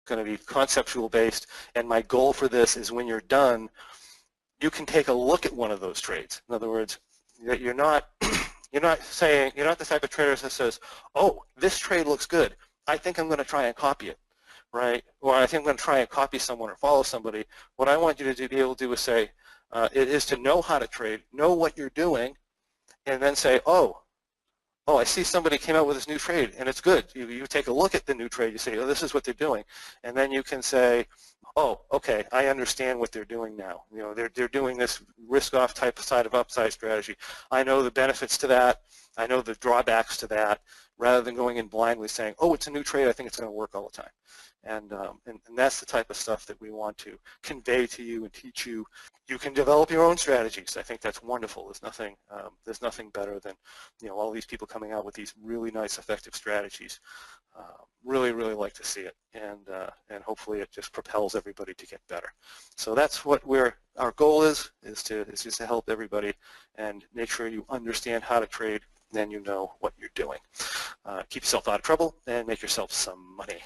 going to be conceptual based, and my goal for this is when you're done, you can take a look at one of those trades. In other words, you're not you're not the type of trader that says, oh, this trade looks good, I think I'm going to try and copy it, right? Or I think I'm going to try and copy someone or follow somebody. What I want you to be able to do is say, it is to know how to trade, know what you're doing, and then say, oh, I see somebody came out with this new trade and it's good. You take a look at the new trade, you say, oh, this is what they're doing. And then you can say, oh, okay, I understand what they're doing now. You know, they're doing this risk-off type of side of upside strategy. I know the benefits to that. I know the drawbacks to that, rather than going in blindly saying, oh, it's a new trade, I think it's going to work all the time. And that's the type of stuff that we want to convey to you and teach you. You can develop your own strategies. I think that's wonderful. There's nothing better than, you know, all these people coming out with these really nice, effective strategies. Really, really like to see it, and hopefully it just propels everybody to get better. So that's what our goal is just to help everybody and make sure you understand how to trade, then you know what you're doing. Keep yourself out of trouble and make yourself some money.